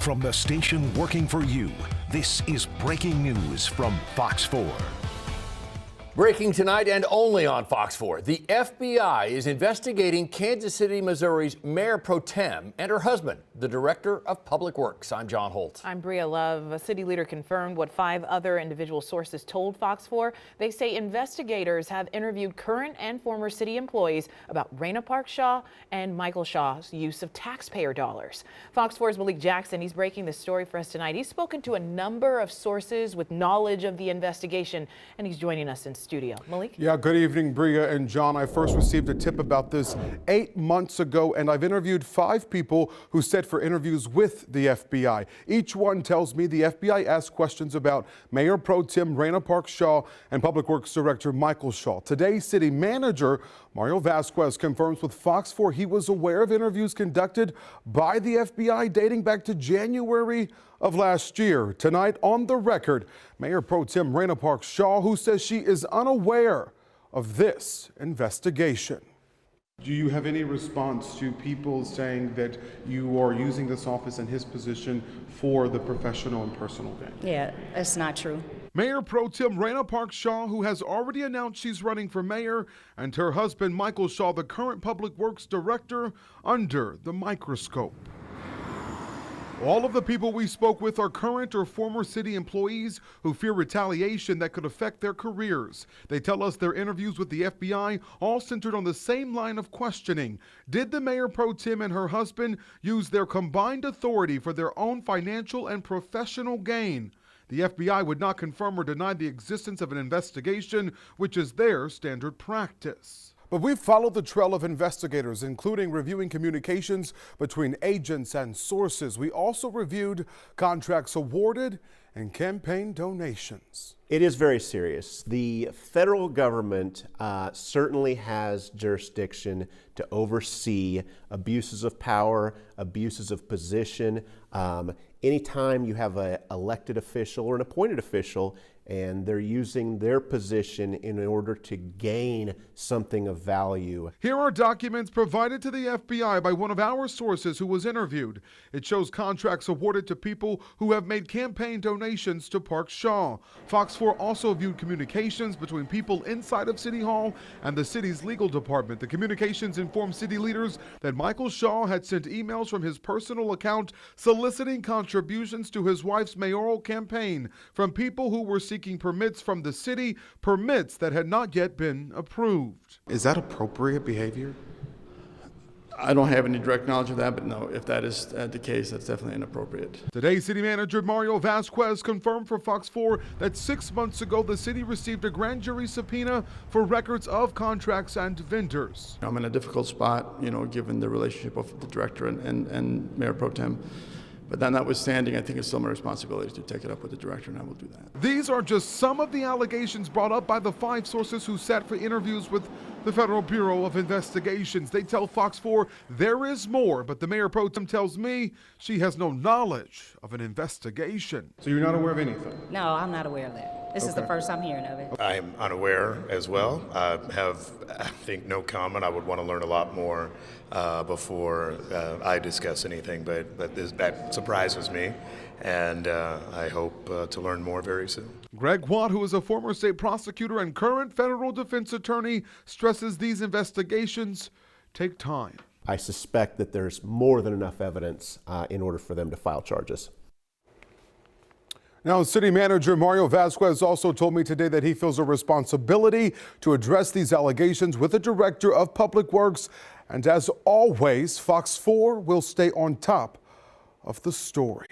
From the station working for you, this is breaking news from Fox 4. Breaking tonight and only on Fox 4. The FBI is investigating Kansas City, Missouri's Mayor Pro Tem and her husband, the Director of Public Works. I'm John Holt. I'm Bria Love. A city leader confirmed what 5 other individual sources told Fox 4. They say investigators have interviewed current and former city employees about Ryana Park Shaw and Michael Shaw's use of taxpayer dollars. Fox 4's Malik Jackson, he's breaking the story for us tonight. He's spoken to a number of sources with knowledge of the investigation, and he's joining us in studio. Malik? Yeah, good evening, Bria and John. I first received a tip about this 8 months ago, and I've interviewed 5 people who set for interviews with the FBI. Each one tells me the FBI asked questions about Mayor Pro Tem Ryana Park Shaw and Public Works Director Michael Shaw. Today, City Manager Mario Vasquez confirms with Fox 4 he was aware of interviews conducted by the FBI dating back to January of last year. Tonight on the record, Mayor Pro Tem Ryana Park Shaw, who says she is unaware of this investigation. Do you have any response to people saying that you are using this office and his position for the professional and personal gain? Yeah, that's not true. Mayor Pro Tem Ryana Park Shaw, who has already announced she's running for mayor, and her husband Michael Shaw, the current Public Works Director, under the microscope. All of the people we spoke with are current or former city employees who fear retaliation that could affect their careers. They tell us their interviews with the FBI all centered on the same line of questioning. Did the Mayor Pro Tem and her husband use their combined authority for their own financial and professional gain? The FBI would not confirm or deny the existence of an investigation, which is their standard practice. But we've followed the trail of investigators, including reviewing communications between agents and sources. We also reviewed contracts awarded and campaign donations. It is very serious. The federal government certainly has jurisdiction to oversee abuses of power, abuses of position. Anytime you have an elected official or an appointed official and they're using their position in order to gain something of value. Here are documents provided to the FBI by one of our sources who was interviewed. It shows contracts awarded to people who have made campaign donations to Park Shaw. Fox 4 also viewed communications between people inside of City Hall and the city's legal department. The communications informed city leaders that Michael Shaw had sent emails from his personal account soliciting contributions to his wife's mayoral campaign from people who were seeking permits from the city, permits that had not yet been approved. Is that appropriate behavior? I don't have any direct knowledge of that, but no, if that is the case, that's definitely inappropriate. Today, City Manager Mario Vasquez confirmed for Fox 4 that 6 months ago, the city received a grand jury subpoena for records of contracts and vendors. I'm in a difficult spot, given the relationship of the director and Mayor Pro Tem. But that notwithstanding, I think it's still my responsibility to take it up with the director, and I will do that. These are just some of the allegations brought up by the 5 sources who sat for interviews with the Federal Bureau of Investigations. They tell Fox 4 there is more, but the Mayor Pro Tem tells me she has no knowledge of an investigation. So you're not aware of anything? No, I'm not aware of that. This is the first I'm hearing of it. I'm unaware as well. I think, no comment. I would want to learn a lot more before I discuss anything, but that surprises me, and I hope to learn more very soon. Greg Watt, who is a former state prosecutor and current federal defense attorney, stresses these investigations take time. I suspect that there's more than enough evidence in order for them to file charges. Now, City Manager Mario Vasquez also told me today that he feels a responsibility to address these allegations with the Director of Public Works. And as always, Fox 4 will stay on top of the story.